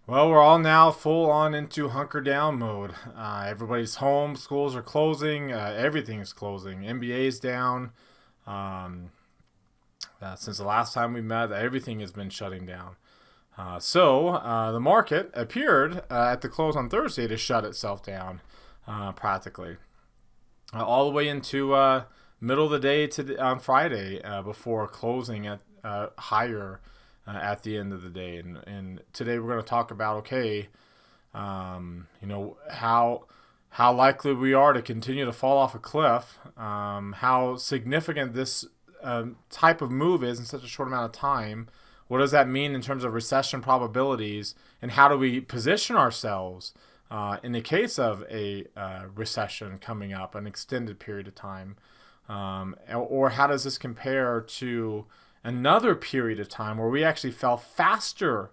Well, we're all now full on into hunker down mode. Everybody's home, schools are closing, everything is closing. NBA's down. Um, since the last time we met, everything has been shutting down. So the market appeared at the close on Thursday to shut itself down practically all the way into middle of the day on Friday before closing at higher at the end of the day. And today we're going to talk about how likely we are to continue to fall off a cliff, how significant this type of move is in such a short amount of time. What does that mean in terms of recession probabilities, and how do we position ourselves in the case of a recession coming up, an extended period of time? Or how does this compare to another period of time where we actually fell faster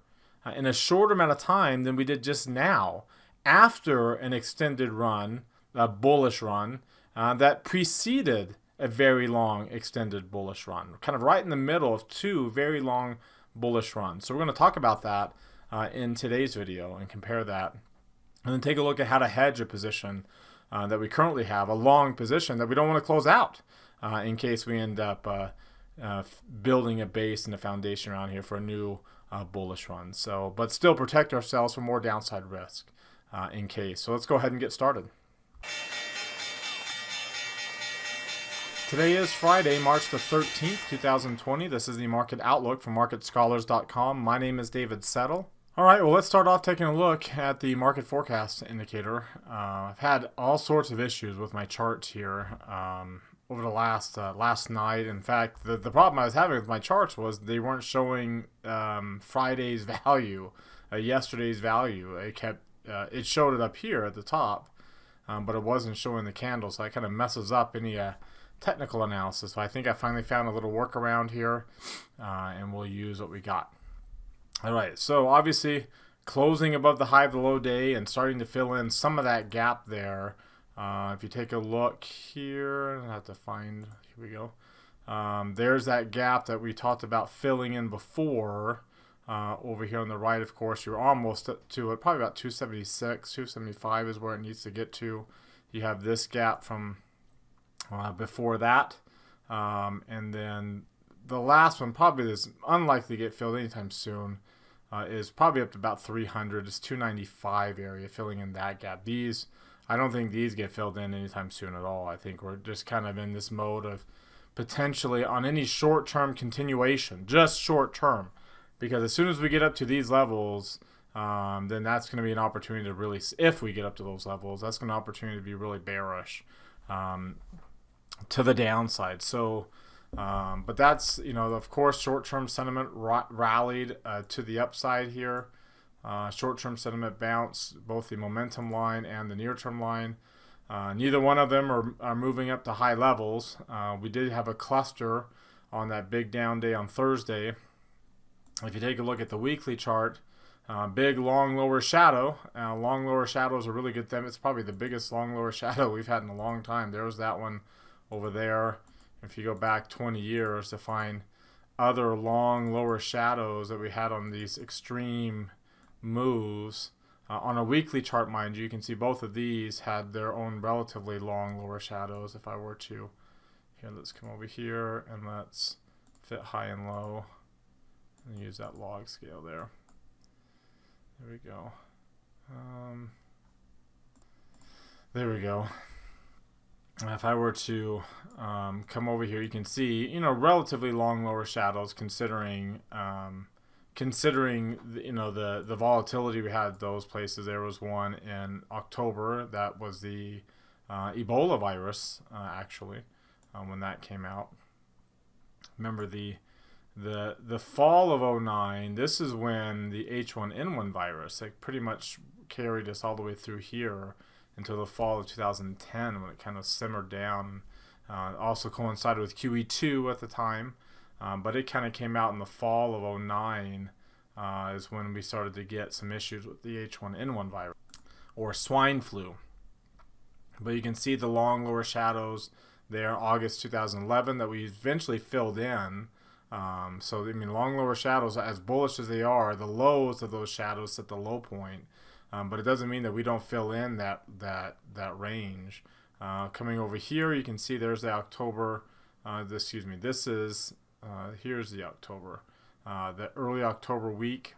in a shorter amount of time than we did just now after an extended run, a bullish run that preceded a very long extended bullish run, kind of right in the middle of two very long bullish runs. So we're going to talk about that in today's video and compare that, and then take a look at how to hedge a position that we currently have, a long position that we don't want to close out in case we end up building a base and a foundation around here for a new bullish run. So, but still protect ourselves from more downside risk in case. So let's go ahead and get started. Today is Friday, March the 13th, 2020. This is the Market Outlook from MarketScholars.com. My name is David Settle. All right, well, let's start off taking a look at the market forecast indicator. I've had all sorts of issues with my charts here over the last night. In fact, the problem I was having with my charts was they weren't showing Friday's value, yesterday's value. It showed it up here at the top, but it wasn't showing the candle, so that kind of messes up any technical analysis. So I think I finally found a little workaround here, and we'll use what we got. All right, so obviously closing above the high of the low day and starting to fill in some of that gap there. If you take a look here, I have to find, here we go. There's that gap that we talked about filling in before. Over here on the right, of course, you're almost to it, probably about 276, 275 is where it needs to get to. You have this gap from before that. And then the last one, probably is unlikely to get filled anytime soon, is probably up to about 300. It's 295 area, filling in that gap. I don't think these get filled in anytime soon at all. I think we're just kind of in this mode of potentially on any short-term continuation, just short-term, because as soon as we get up to these levels, then that's going to be an opportunity to really, if we get up to those levels, that's going to be an opportunity to be really bearish to the downside. So, but that's, of course, short-term sentiment rallied to the upside here. Short-term sentiment bounced both the momentum line and the near-term line. Neither one of them are moving up to high levels. We did have a cluster on that big down day on Thursday. If you take a look at the weekly chart, big long lower shadow. Long lower shadow is a really good thing. It's probably the biggest long lower shadow we've had in a long time. There was that one over there. If you go back 20 years to find other long lower shadows that we had on these extreme moves on a weekly chart, mind you, can see both of these had their own relatively long lower shadows. If I were to, here, let's come over here and let's fit high and low and use that log scale there. There we go. There we go. If I were to come over here, you can see, relatively long lower shadows considering the volatility we had at those places. There was one in October that was the Ebola virus, actually, when that came out. Remember the fall of '09. This is when the H1N1 virus, pretty much carried us all the way through here until the fall of 2010, when it kind of simmered down. Also coincided with QE2 at the time, but it kind of came out in the fall of '09 is when we started to get some issues with the H1N1 virus, or swine flu. But you can see the long lower shadows there, August 2011, that we eventually filled in So I mean, long lower shadows, as bullish as they are, the lows of those shadows set the low point. But it doesn't mean that we don't fill in that range. Coming over here, you can see there's the October. This is here's the October, the early October week,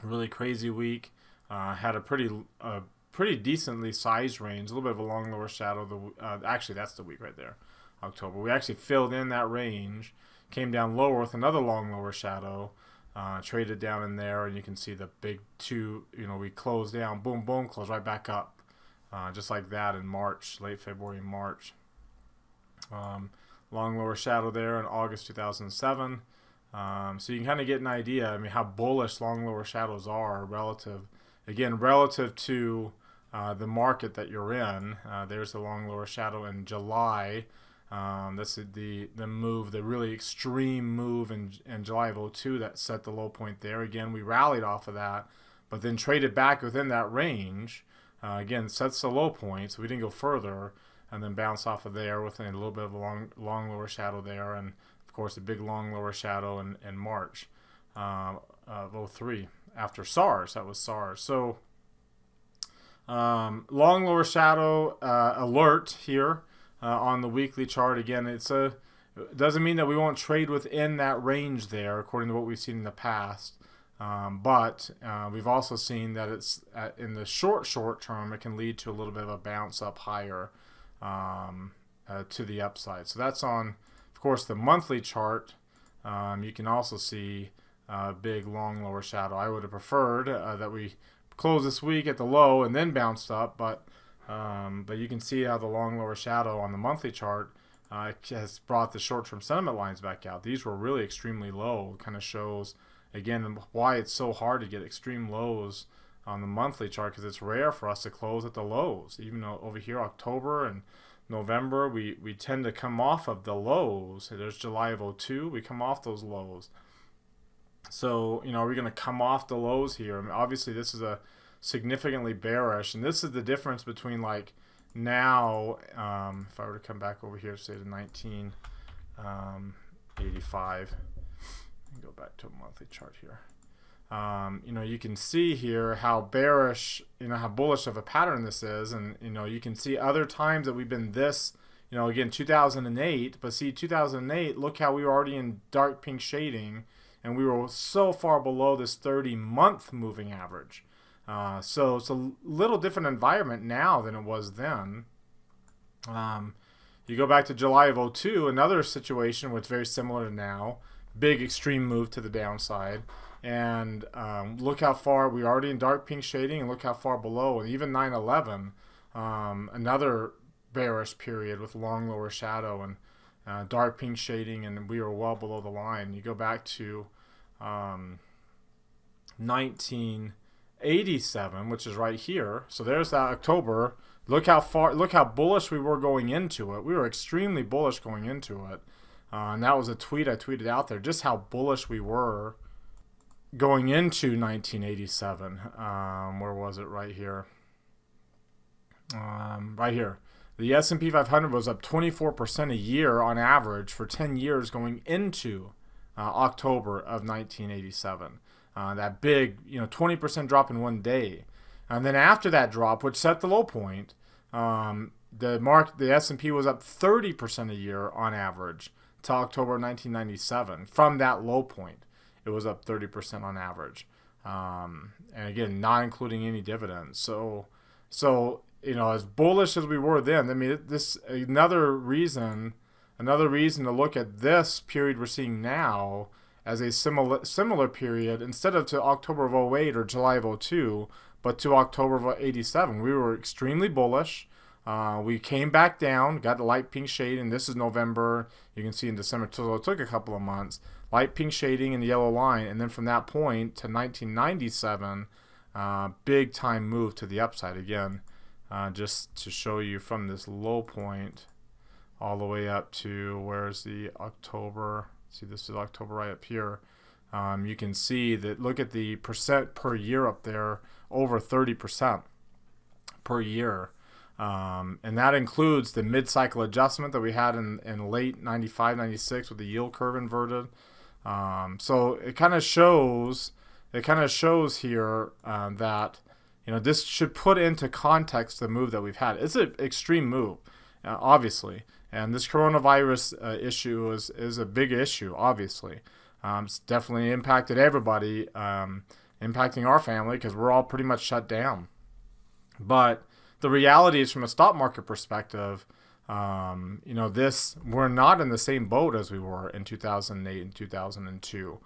really crazy week. Had a pretty decently sized range, a little bit of a long lower shadow. Actually, that's the week right there, October. We actually filled in that range, came down lower with another long lower shadow, traded down in there, and you can see the big two. We closed down, boom, boom, closed right back up, just like that in March, late February and March. Long lower shadow there in August 2007. So you can kind of get an idea. I mean, how bullish long lower shadows are relative to the market that you're in. There's the long lower shadow in July. This is the move, the really extreme move in July of 2002 that set the low point there. Again, we rallied off of that, but then traded back within that range. Again, sets the low point, so we didn't go further, and then bounce off of there with a little bit of a long lower shadow there, and of course a big long lower shadow in March of 2003 after SARS. That was SARS. So long lower shadow alert here on the weekly chart. Again, it doesn't mean that we won't trade within that range there according to what we've seen in the past. But we've also seen that it's in the short term, it can lead to a little bit of a bounce up higher to the upside. So that's on, of course, the monthly chart. You can also see a big long lower shadow. I would have preferred that we closed this week at the low and then bounced up, but you can see how the long lower shadow on the monthly chart has brought the short-term sentiment lines back out. These were really extremely low. It kind of shows, again, why it's so hard to get extreme lows on the monthly chart, because it's rare for us to close at the lows. Even though over here, October and November, we tend to come off of the lows. There's July of 2002. We come off those lows. So, are we going to come off the lows here? I mean, obviously, this is a significantly bearish, and this is the difference between like now, if I were to come back over here, say to 1985, go back to a monthly chart here. You can see here how bearish, how bullish of a pattern this is, and you can see other times that we've been this, again 2008, but see 2008, look how we were already in dark pink shading, and we were so far below this 30-month moving average. So it's a little different environment now than it was then. You go back to July of 2002, another situation which is very similar to now, big extreme move to the downside. And look how far we're already in dark pink shading, and look how far below. And even 9/11, another bearish period with long lower shadow and dark pink shading, and we were well below the line. You go back to 1987, which is right here. So there's that October. Look how bullish we were going into it. We were extremely bullish going into it. And that was a tweet I tweeted out there, just how bullish we were going into 1987. Where was it? Right here. Right here. The S&P 500 was up 24% a year on average for 10 years going into October of 1987. That big, 20% drop in one day. And then after that drop, which set the low point, the S&P was up 30% a year on average to October 1997. From that low point, it was up 30% on average. And again, not including any dividends. So as bullish as we were then, I mean, this another reason to look at this period we're seeing now as a similar period, instead of to October of 2008 or July of 2002, but to October of 87. We were extremely bullish. We came back down, got the light pink shade, and this is November. You can see in December, so it took a couple of months. Light pink shading and the yellow line, and then from that point to 1997, big time move to the upside again. Just to show you from this low point all the way up to where's the October. See, this is October right up here. You can see that, look at the percent per year up there, over 30% per year. And that includes the mid-cycle adjustment that we had in late 95, 96 with the yield curve inverted. So it kind of shows here that this should put into context the move that we've had. It's an extreme move, obviously, and this coronavirus issue is a big issue. Obviously, it's definitely impacted everybody, impacting our family because we're all pretty much shut down. But the reality is, from a stock market perspective, we're not in the same boat as we were in 2008 and 2002.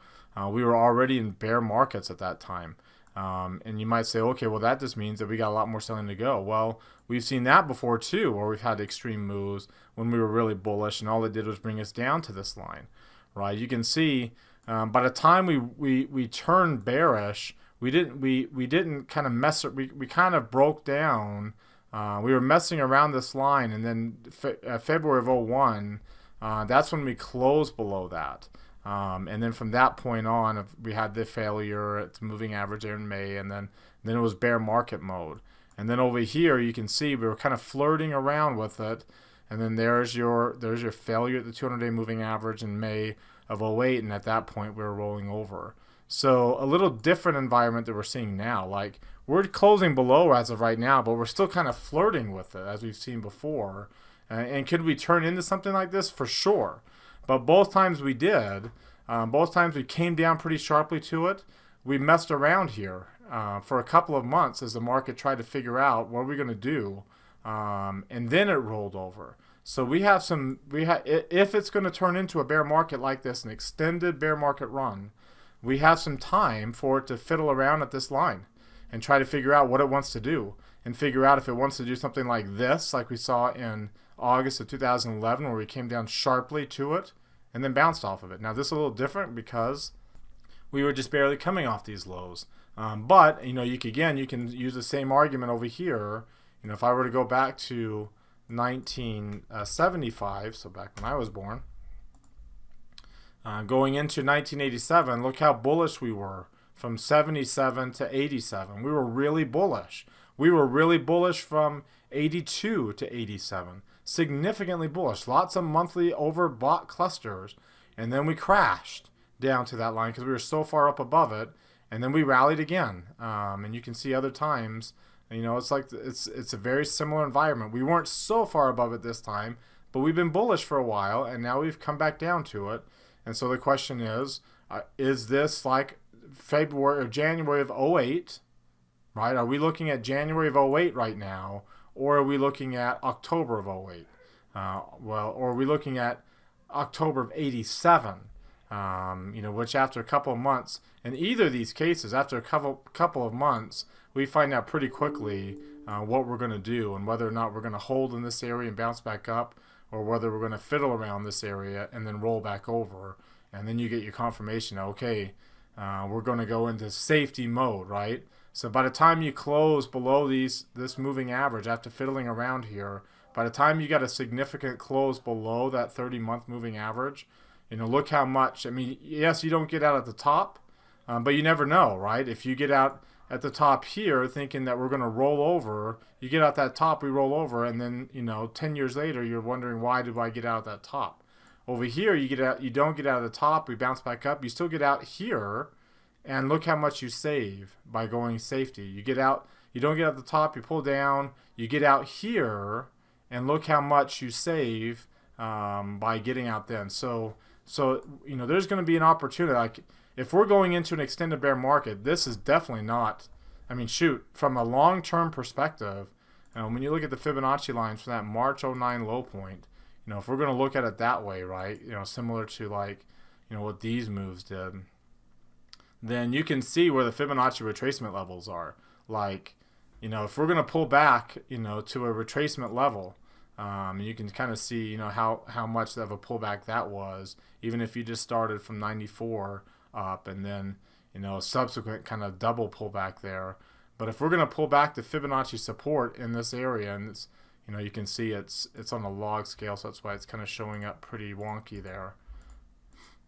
We were already in bear markets at that time. And you might say, okay, well, that just means that we got a lot more selling to go. Well, we've seen that before, too, where we've had extreme moves when we were really bullish, and all it did was bring us down to this line, right? You can see by the time we turned bearish, we didn't kind of mess it. We kind of broke down. We were messing around this line, and then February of 01, that's when we closed below that. And then from that point on, we had the failure at the moving average there in May, and then it was bear market mode. And then over here, you can see we were kind of flirting around with it, and then there's your failure at the 200-day moving average in May of 08, and at that point, we were rolling over. So a little different environment that we're seeing now. Like, we're closing below as of right now, but we're still kind of flirting with it as we've seen before. And could we turn into something like this? For sure. But both times we did, both times we came down pretty sharply to it. We messed around here for a couple of months as the market tried to figure out what we're going to do, and then it rolled over. So if it's going to turn into a bear market like this, an extended bear market run, we have some time for it to fiddle around at this line and try to figure out what it wants to do, and figure out if it wants to do something like this, like we saw in August of 2011, where we came down sharply to it and then bounced off of it. Now, this is a little different because we were just barely coming off these lows. But you can use the same argument over here. If I were to go back to 1975, so back when I was born, going into 1987, look how bullish we were from 77 to 87. We were really bullish. We were really bullish from 82 to 87. Significantly bullish. Lots of monthly overbought clusters. And then we crashed down to that line because we were so far up above it. And then we rallied again. And you can see other times, it's a very similar environment. We weren't so far above it this time, but we've been bullish for a while, and now we've come back down to it. And so the question is this like February or January of 08, right? Are we looking at January of 08 right now, or are we looking at October of 08? Or are we looking at October of 87? Which after a couple of months, in either of these cases, after a couple of months, we find out pretty quickly what we're going to do, and whether or not we're going to hold in this area and bounce back up, or whether we're going to fiddle around this area and then roll back over. And then you get your confirmation, okay, we're going to go into safety mode, right? So by the time you close below this moving average, after fiddling around here, by the time you got a significant close below that 30-month moving average, look how much. I mean, yes, you don't get out at the top, but you never know, right? If you get out at the top here thinking that we're going to roll over, you get out that top, we roll over, and then 10 years later you're wondering, why did I get out at that top? Over here you don't get out of the top, we bounce back up, you still get out here, and look how much you save by going safety. You get out, you don't get out the top, you pull down, you get out here, and look how much you save by getting out then. So there's going to be an opportunity. Like, if we're going into an extended bear market, this is definitely not. I mean, from a long-term perspective, when you look at the Fibonacci lines from that March 09 low point, if we're going to look at it that way, right? Similar to what these moves did, then you can see where the Fibonacci retracement levels are. Like, if we're going to pull back, to a retracement level, you can kind of see, how much of a pullback that was, even if you just started from 94 up and then, a subsequent kind of double pullback there. But if we're going to pull back the Fibonacci support in this area, and it's, you can see it's on a log scale, so that's why it's kind of showing up pretty wonky there.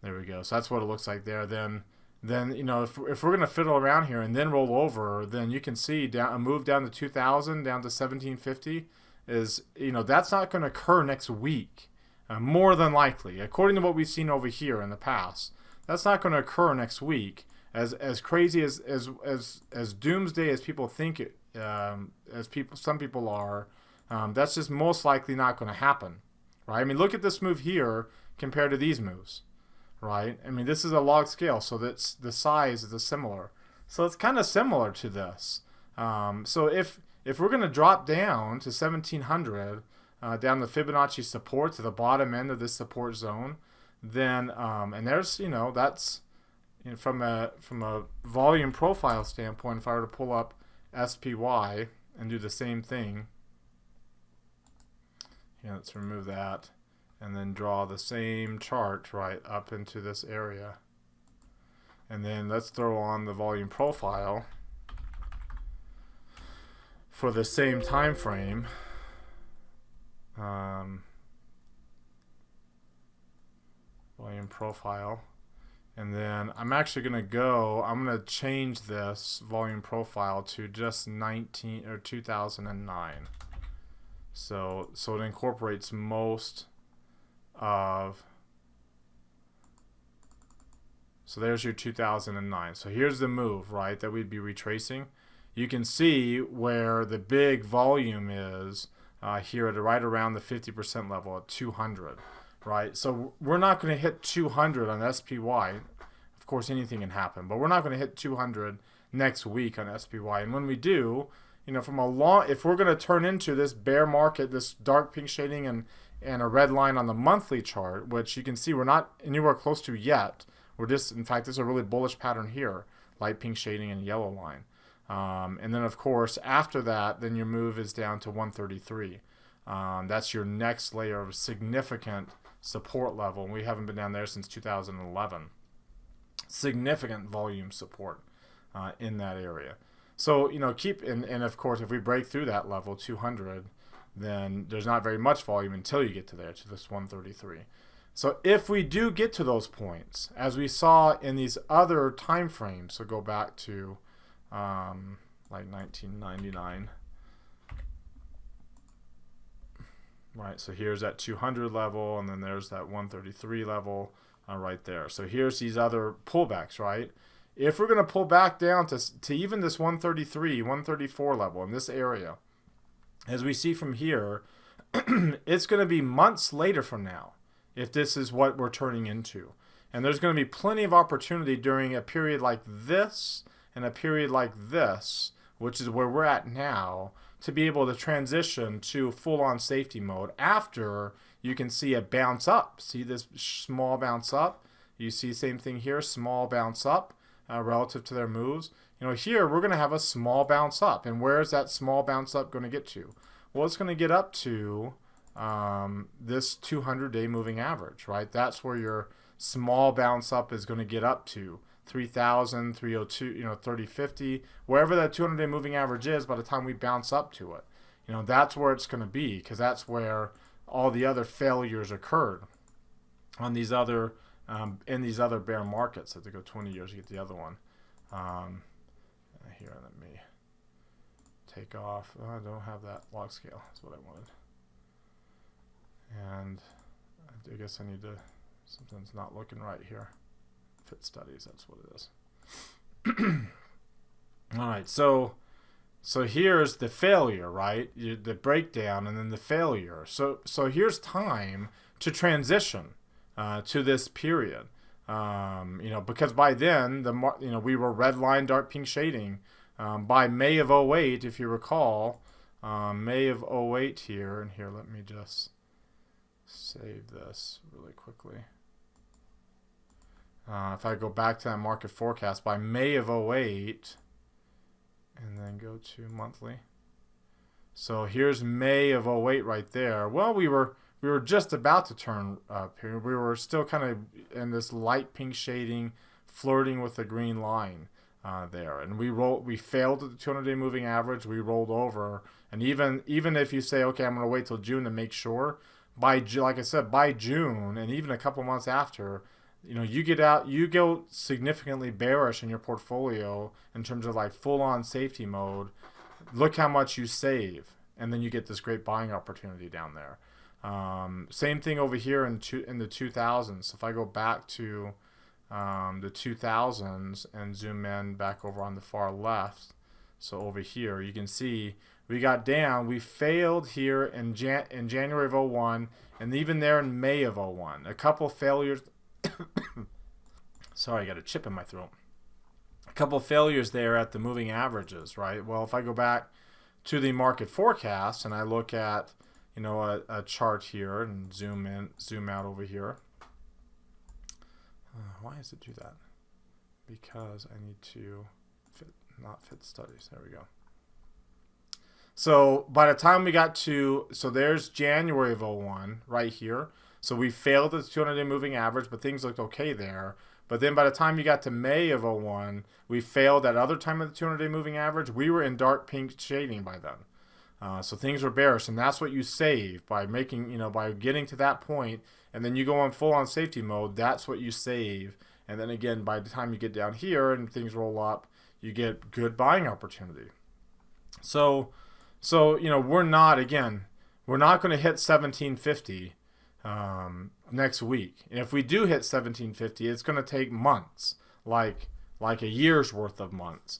There we go. So that's what it looks like there. Then if we're going to fiddle around here and then roll over, then you can see a move down to 2000, down to 1750. is, that's not going to occur next week. More than likely, according to what we've seen over here in the past, that's not going to occur next week. As crazy as doomsday as people think it, some people are, that's just most likely not going to happen, right? I mean, look at this move here compared to these moves, right? I mean, this is a log scale, so that's the size is similar. So it's kind of similar to this. So if we're going to drop down to 1700, down the Fibonacci support to the bottom end of this support zone, then and there's that's from a volume profile standpoint. If I were to pull up SPY and do the same thing, let's remove that and then draw the same chart right up into this area, and then let's throw on the volume profile for the same time frame. Volume profile, and then I'm actually going to change this volume profile to just 2009, so it incorporates most of, so there's your 2009. So here's the move, right, that we'd be retracing. You can see where the big volume is here at right around the 50% level at 200, right? So we're not going to hit 200 on SPY. Of course, anything can happen, but we're not going to hit 200 next week on SPY. And when we do, from if we're going to turn into this bear market, this dark pink shading and a red line on the monthly chart, which you can see we're not anywhere close to yet. We're just, in fact, there's a really bullish pattern here, light pink shading and yellow line. And then, of course, after that, then your move is down to 133. That's your next layer of significant support level. And we haven't been down there since 2011. Significant volume support in that area. So, and of course, if we break through that level, 200, then there's not very much volume until you get to there, to this 133. So if we do get to those points, as we saw in these other time frames, so go back to like 1999, right? So here's that 200 level, and then there's that 133 level right there. So here's these other pullbacks, right? If we're going to pull back down to even this 133, 134 level in this area, as we see from here, it's going to be months later from now if this is what we're turning into. And there's going to be plenty of opportunity during a period like this and a period like this, which is where we're at now, to be able to transition to full-on safety mode after you can see a bounce up. See this small bounce up? You see same thing here, small bounce up relative to their moves. Here we're going to have a small bounce up. And where is that small bounce up going to get to? Well, it's going to get up to this 200-day moving average, right? That's where your small bounce up is going to get up to. 3,000, 302, 3050, wherever that 200-day moving average is by the time we bounce up to it. That's where it's going to be, because that's where all the other failures occurred on these other in these other bear markets. I have to go 20 years to get the other one. Here, let me take off. Oh, I don't have that log scale. That's what I wanted. And I guess I need to, something's not looking right here. Fit studies, that's what it is. All right, so here's the failure, right? The breakdown and then the failure. So here's time to transition to this period. Because by then we were red line, dark pink shading. By May of 08, if you recall, May of 08 here, and here let me just save this really quickly. If I go back to that market forecast, by May of 08, and then go to monthly. So here's May of 08 right there. Well, we were just about to turn up here. We were still kind of in this light pink shading, flirting with the green line there. And we failed at the 200-day moving average. We rolled over. And even if you say, okay, I'm going to wait till June to make sure, like I said, by June, and even a couple months after, you go significantly bearish in your portfolio in terms of like full-on safety mode. Look how much you save and then you get this great buying opportunity down there. Same thing over here in the 2000s. If I go back to the 2000s and zoom in back over on the far left, so over here you can see we got down. We failed here in January of 01, and even there in May of 01. A couple failures. Sorry, I got a chip in my throat. A couple failures there at the moving averages, right? Well, if I go back to the market forecast and I look at, you know, a chart here and zoom out over here. Why does it do that? Because I need to not fit studies. There we go. So by the time we got to, so there's January of 01 right here. So we failed at the 200-day moving average, but things looked okay there. But then by the time you got to May of 01, we failed at other time of the 200-day moving average. We were in dark pink shading by then. So things were bearish, and that's what you save by making, you know, by getting to that point, and then you go on full on safety mode. That's what you save. And then again, by the time you get down here and things roll up, you get good buying opportunity. So you know, we're not going to hit 1750 next week. And if we do hit 1750, it's going to take months, like a year's worth of months.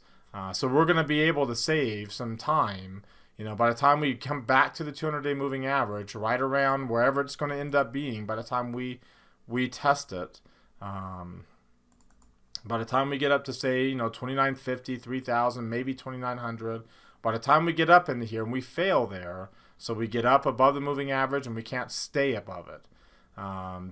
So we're going to be able to save some time. You know, by the time we come back to the 200-day moving average, right around wherever it's going to end up being, by the time we test it, by the time we get up to, say, you know, 2950, 3000, maybe 2900, by the time we get up into here and we fail there, so we get up above the moving average and we can't stay above it,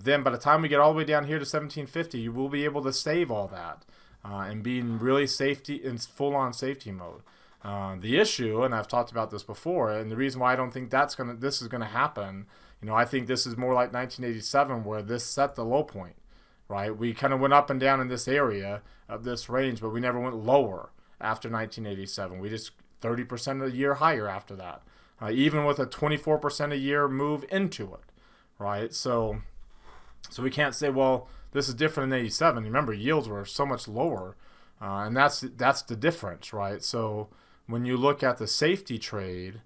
then by the time we get all the way down here to 1750, you will be able to save all that and be in really full-on safety mode. The issue, and I've talked about this before, and the reason why I don't think this is gonna happen, you know, I think this is more like 1987, where this set the low point, right? We kind of went up and down in this area of this range, but we never went lower after 1987. We just 30% a year higher after that, even with a 24% a year move into it, right? So we can't say, well, this is different than 87. Remember, yields were so much lower, and that's the difference, right? So when you look at the safety trade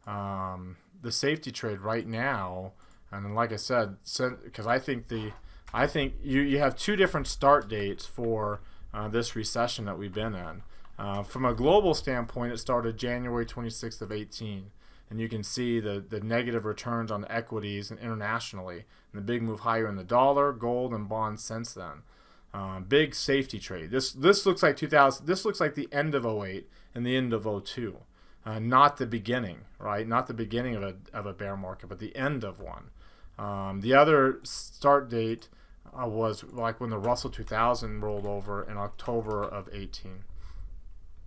right now, and like I said, because I think you have two different start dates for this recession that we've been in. From a global standpoint, it started January 26th of 18, and you can see the negative returns on equities and internationally, and the big move higher in the dollar, gold, and bonds since then. Big safety trade. This looks like 2000. This looks like the end of 08 and the end of 02, not the beginning, right? Not the beginning of a bear market, but the end of one. The other start date was like when the Russell 2000 rolled over in October of 18.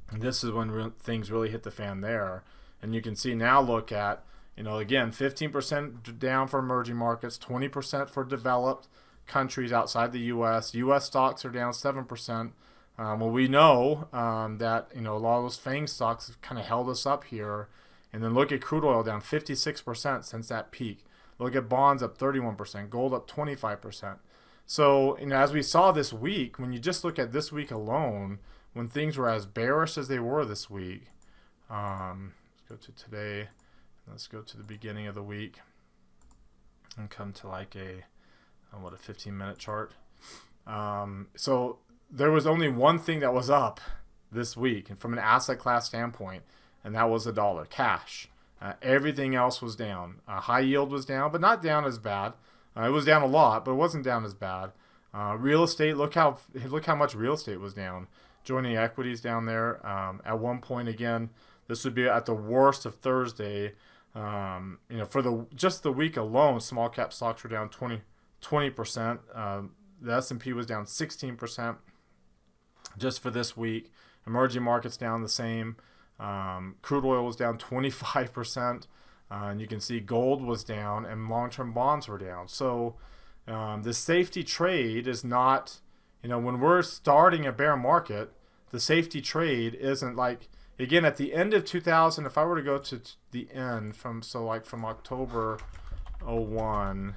And this is when things really hit the fan there. And you can see now, look at, you know, again, 15% down for emerging markets, 20% for developed countries outside the U.S. U.S. stocks are down 7%. Well, we know that, you know, a lot of those FANG stocks have kind of held us up here. And then look at crude oil down 56% since that peak. Look at bonds up 31%, gold up 25%. So, you know, as we saw this week, when you just look at this week alone, when things were as bearish as they were this week, let's go to today. Let's go to the beginning of the week and come to like a 15-minute chart. So there was only one thing that was up this week, and from an asset class standpoint, and that was the dollar, cash. Everything else was down. High yield was down, but not down as bad. It was down a lot, but it wasn't down as bad. Real estate, look how much real estate was down. Joining equities down there. At one point, again, this would be at the worst of Thursday. You know, for just the week alone, small cap stocks were down 20%. The S&P was down 16% just for this week. Emerging markets down the same. Crude oil was down 25%. And you can see gold was down and long-term bonds were down. So the safety trade is not, you know, when we're starting a bear market, the safety trade isn't like, again, at the end of 2000, if I were to go to the end from October 01,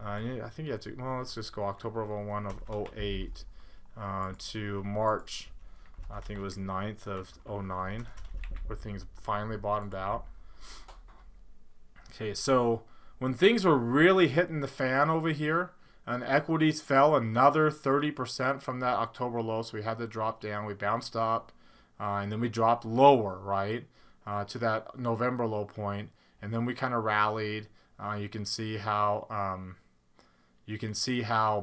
I think you have to, well, let's just go October of 01 of 08 to March, I think it was 9th of 09, where things finally bottomed out. Okay, so when things were really hitting the fan over here, and equities fell another 30% from that October low, so we had to drop down. We bounced up, and then we dropped lower, right, to that November low point, and then we kind of rallied. You can see how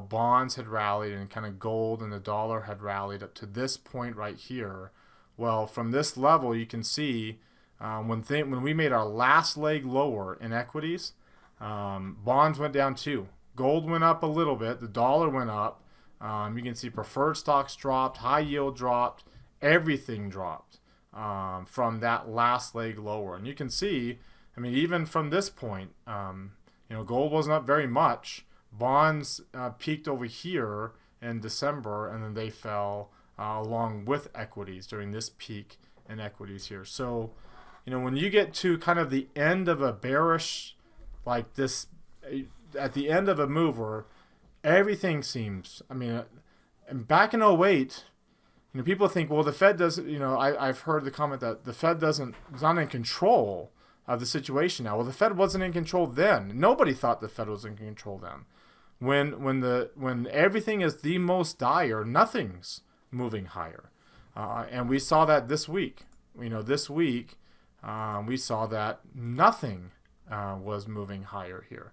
bonds had rallied, and kind of gold and the dollar had rallied up to this point right here. Well, from this level, you can see when we made our last leg lower in equities, bonds went down too. Gold went up a little bit. The dollar went up. You can see preferred stocks dropped. High yield dropped. Everything dropped from that last leg lower. And you can see, I mean, even from this point, gold wasn't up very much. Bonds peaked over here in December, and then they fell along with equities during this peak in equities here. So, when you get to kind of the end of a bearish, like this, at the end of a move where everything seems, and back in '08, people think, well, the Fed doesn't, I've heard the comment that the Fed is not in control of the situation now. Well, the Fed wasn't in control then. Nobody thought the Fed was in control then. When everything is the most dire, nothing's moving higher. And we saw that this week. This week, we saw that nothing was moving higher here.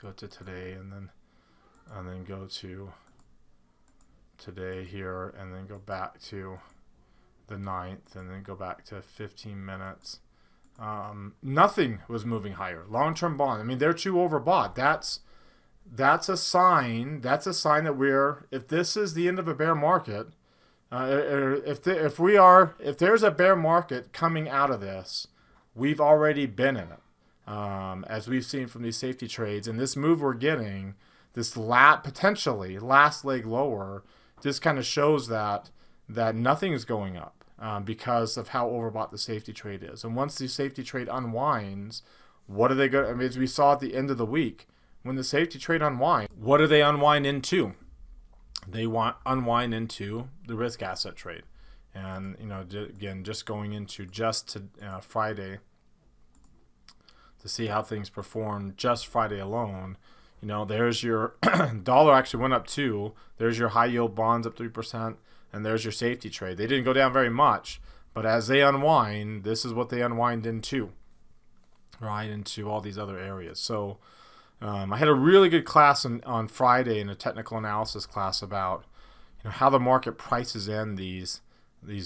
Go to today, and then go to today here, and then go back to the 9th, and then go back to 15 minutes. Nothing was moving higher. Long-term bond, they're too overbought. That's a sign. That's a sign that if this is the end of a bear market, if there's a bear market coming out of this, we've already been in it. As we've seen from these safety trades, and this move we're getting, this potentially last leg lower, just kind of shows that nothing is going up because of how overbought the safety trade is. And once the safety trade unwinds, what are they going? As we saw at the end of the week, when the safety trade unwinds, what do they unwind into? They unwind into the risk asset trade, and again, just going into Friday. To see how things performed just Friday alone, there's your dollar actually went up too. There's your high yield bonds up 3%, and there's your safety trade. They didn't go down very much, but as they unwind, this is what they unwind into, right, into all these other areas. So I had a really good class on Friday in a technical analysis class about how the market prices in these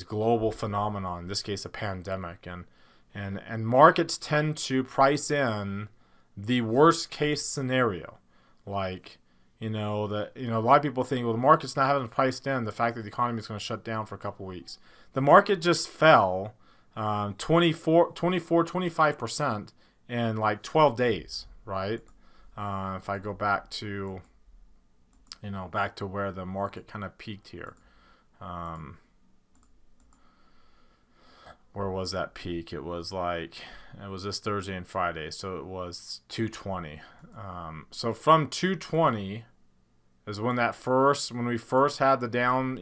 global phenomena, in this case a pandemic, and markets tend to price in the worst case scenario. Like, a lot of people think, well, the market's not having priced in the fact that the economy is going to shut down for a couple weeks. The market just fell 25% in like 12 days, right? If I go back to, where the market kind of peaked here. Where was that peak? It was this Thursday and Friday, so it was 220. So from 220 is when we first had the down.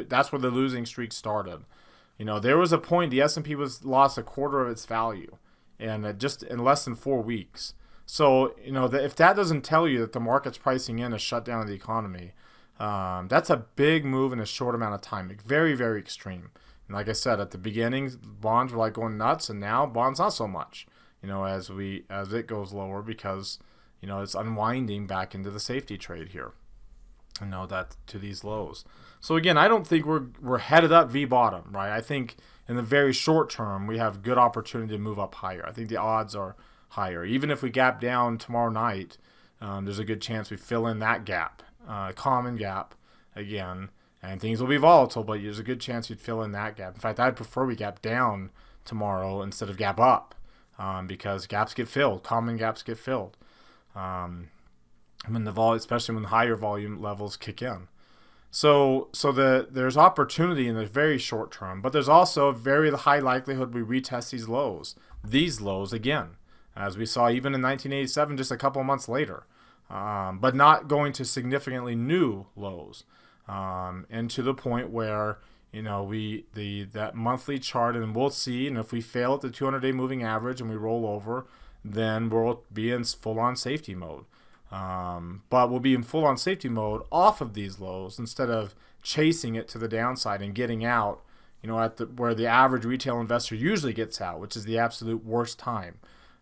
That's where the losing streak started. There was a point the S&P lost a quarter of its value, and just in less than 4 weeks. So if that doesn't tell you that the market's pricing in a shutdown of the economy, that's a big move in a short amount of time. Very, very extreme. And like I said, at the beginning, bonds were like going nuts, and now bonds not so much. As it goes lower, because it's unwinding back into the safety trade here. That to these lows. So again, I don't think we're headed up V bottom, right? I think in the very short term we have good opportunity to move up higher. I think the odds are higher. Even if we gap down tomorrow night, there's a good chance we fill in that gap, common gap again. And things will be volatile, but there's a good chance you'd fill in that gap. In fact, I'd prefer we gap down tomorrow instead of gap up, because gaps get filled, common gaps get filled. Especially when higher volume levels kick in. So there's opportunity in the very short term, but there's also a very high likelihood we retest these lows again, as we saw even in 1987, just a couple of months later, but not going to significantly new lows. And to the point where that monthly chart, and we'll see. And if we fail at the 200-day moving average and we roll over, then we'll be in full-on safety mode. But we'll be in full-on safety mode off of these lows instead of chasing it to the downside and getting out, where the average retail investor usually gets out, which is the absolute worst time.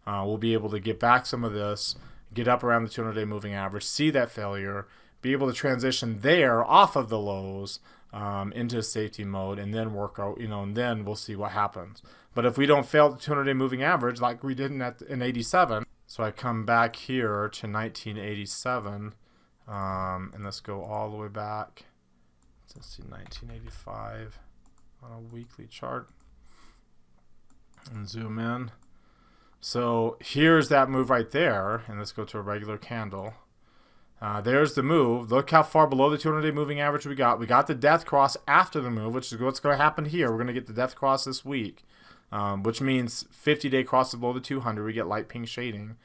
We'll be able to get back some of this, get up around the 200-day moving average, see that failure, be able to transition there off of the lows into safety mode, and then work out, and then we'll see what happens. But if we don't fail the 200-day moving average like we did in 87, so I come back here to 1987, and let's go all the way back. Let's see, 1985 on a weekly chart, and zoom in. So here's that move right there, and let's go to a regular candle. There's the move. Look how far below the 200-day moving average we got. We got the death cross after the move, which is what's going to happen here. We're going to get the death cross this week, which means 50-day crosses below the 200. We get light pink shading.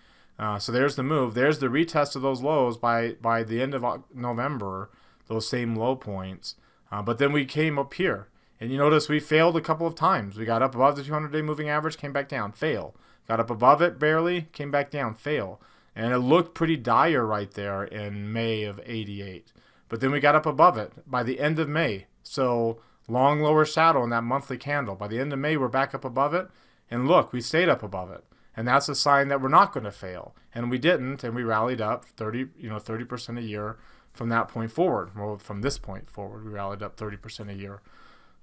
So there's the move. There's the retest of those lows by the end of November, those same low points. But then we came up here. And you notice we failed a couple of times. We got up above the 200-day moving average, came back down, fail. Got up above it barely, came back down, fail. And it looked pretty dire right there in May of 88. But then we got up above it by the end of May. So long lower shadow in that monthly candle. By the end of May, we're back up above it. And look, we stayed up above it. And that's a sign that we're not going to fail. And we didn't, and we rallied up 30% a year from that point forward. Well, from this point forward, we rallied up 30% a year.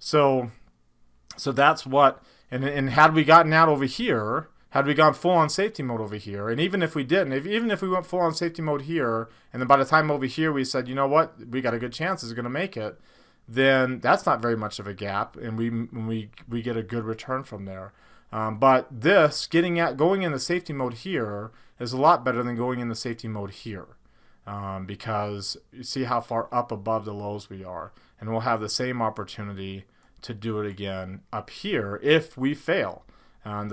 So that's what, and had we gotten out over here, had we gone full on safety mode over here, and even if we didn't, even if we went full on safety mode here, and then by the time over here we said, you know what, we got a good chance it's going to make it, then that's not very much of a gap, and we get a good return from there. But this going in the safety mode here is a lot better than going in the safety mode here, because you see how far up above the lows we are, and we'll have the same opportunity to do it again up here if we fail. Again,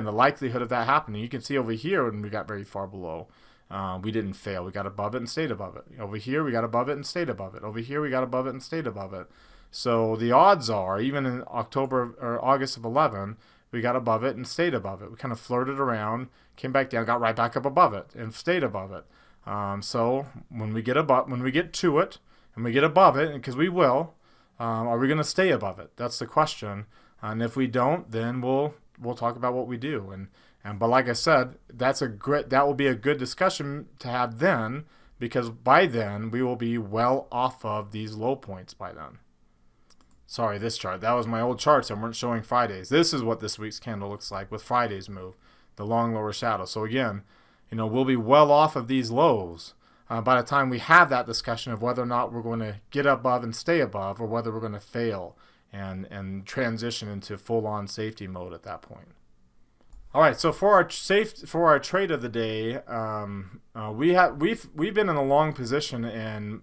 the likelihood of that happening, you can see over here when we got very far below, we didn't fail. We got above it and stayed above it. Over here, we got above it and stayed above it. Over here, we got above it and stayed above it. So the odds are, even in October or August of 11, we got above it and stayed above it. We kind of flirted around, came back down, got right back up above it, and stayed above it. So when we get to it, and we get above it, because we will, are we going to stay above it? That's the question. And if we don't, then we'll talk about what we do. But like I said, that will be a good discussion to have then, because by then we will be well off of these low points by then. Sorry, this chart. That was my old charts. I weren't showing Fridays. This is what this week's candle looks like with Friday's move, the long lower shadow. So again, we'll be well off of these lows by the time we have that discussion of whether or not we're going to get above and stay above, or whether we're going to fail and transition into full-on safety mode at that point. All right, so for our trade of the day, we've been in a long position in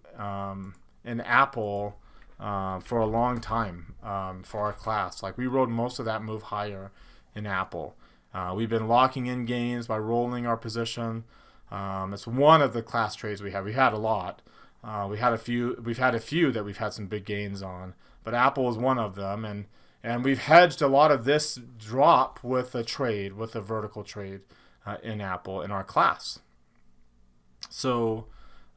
Apple for a long time for our class. Like, we rode most of that move higher in Apple. We've been locking in gains by rolling our position. It's one of the class trades we have. We had a lot. We've had a few that we've had some big gains on, but Apple is one of them, and we've hedged a lot of this drop with a vertical trade in Apple in our class. So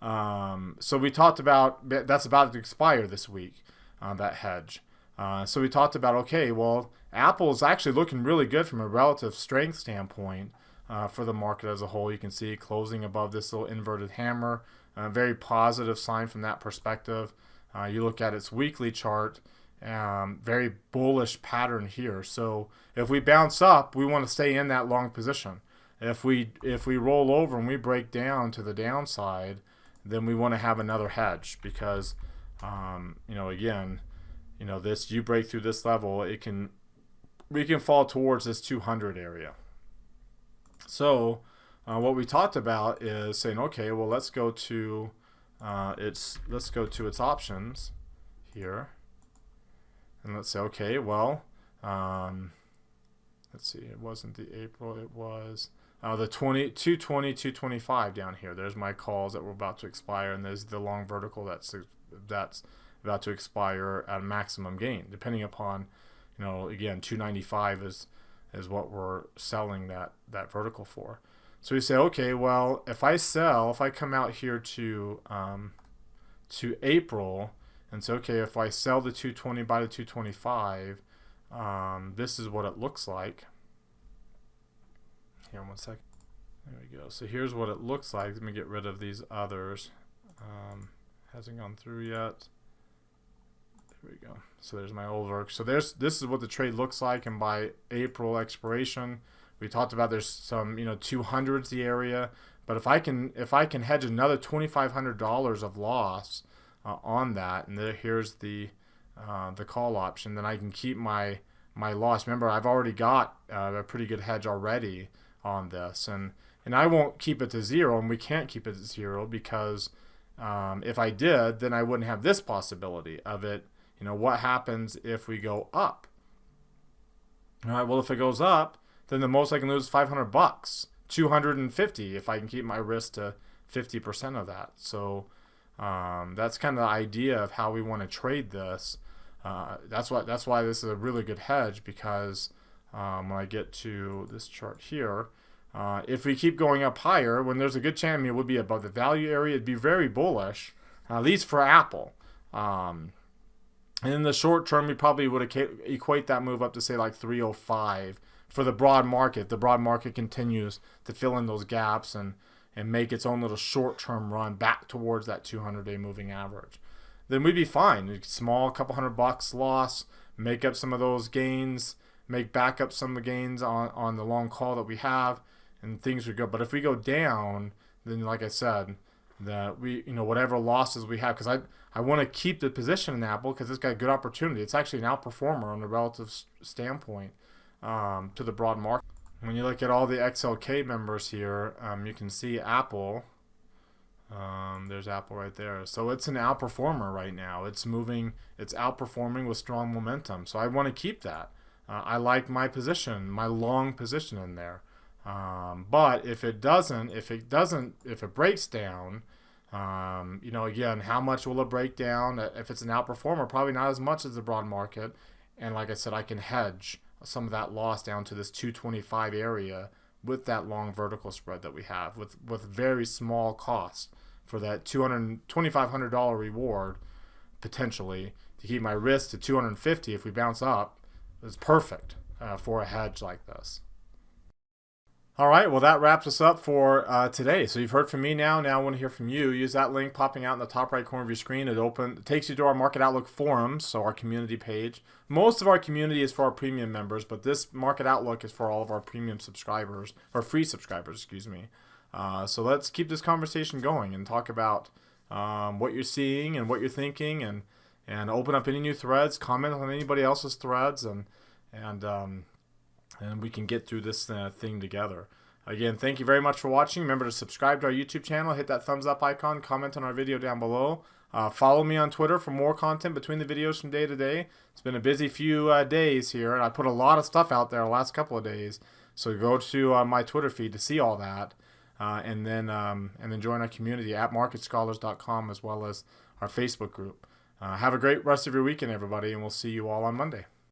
we talked about that's about to expire this week, that hedge. So we talked about, okay, well, Apple is actually looking really good from a relative strength standpoint for the market as a whole. You can see closing above this little inverted hammer. Very positive sign from that perspective. You look at its weekly chart, very bullish pattern here. So if we bounce up, we want to stay in that long position. If we roll over and we break down to the downside, then we want to have another hedge, because again, this, you break through this level, we can fall towards this 200 area. So what we talked about is saying, okay, well, let's go to its options here, and let's say, okay, well, let's see, it wasn't the April, it was the 220, 225 down here. There's my calls that were about to expire, and there's the long vertical that's about to expire at a maximum gain, depending upon, again, 295 is what we're selling that vertical for. So we say, okay, well, if I come out here to April and say, okay, if I sell the 220 by the 225, this is what it looks like. Here, 1 second. There we go. So here's what it looks like. Let me get rid of these others. Hasn't gone through yet. There we go. So there's my old work. So this is what the trade looks like, and by April expiration, we talked about there's some 200s the area, but if I can hedge another $2,500 of loss on that, and here's the call option, then I can keep my loss. Remember, I've already got a pretty good hedge already on this, and I won't keep it to zero, and we can't keep it to zero because if I did, then I wouldn't have this possibility of it. What happens if we go up? All right, well, if it goes up, then the most I can lose is $500, $250 if I can keep my risk to 50% of that. So that's kind of the idea of how we want to trade this. That's why this is a really good hedge, because when I get to this chart here, if we keep going up higher, when there's a good chance it would be above the value area, it'd be very bullish, at least for Apple. And in the short term, we probably would equate that move up to, say, like 305 for the broad market. The broad market continues to fill in those gaps and make its own little short-term run back towards that 200-day moving average. Then we'd be fine. Small, couple $100 loss, make up some of those gains, make back up some of the gains on the long call that we have, and things would go. But if we go down, then like I said, that we, whatever losses we have, because I want to keep the position in Apple because it's got a good opportunity. It's actually an outperformer on a relative standpoint to the broad market. When you look at all the XLK members here, you can see Apple. There's Apple right there. So it's an outperformer right now. It's moving. It's outperforming with strong momentum. So I want to keep that. I like my position, my long position in there. But if it breaks down, again, how much will it break down? If it's an outperformer, probably not as much as the broad market. And like I said, I can hedge some of that loss down to this 225 area with that long vertical spread that we have, with very small cost for that $2,500 reward potentially to keep my risk to 250 if we bounce up. Is perfect for a hedge like this. All right, well, that wraps us up for today. So you've heard from me now. Now I want to hear from you. Use that link popping out in the top right corner of your screen. It takes you to our Market Outlook forums, so our community page. Most of our community is for our premium members, but this Market Outlook is for all of our premium subscribers, or free subscribers, excuse me. So let's keep this conversation going and talk about what you're seeing and what you're thinking, and open up any new threads, comment on anybody else's threads, and we can get through this thing together. Again, thank you very much for watching. Remember to subscribe to our YouTube channel, hit that thumbs up icon, comment on our video down below. Follow me on Twitter for more content between the videos from day to day. It's been a busy few days here, and I put a lot of stuff out there the last couple of days. So go to my Twitter feed to see all that, and then join our community at marketscholars.com as well as our Facebook group. Have a great rest of your weekend, everybody, and we'll see you all on Monday.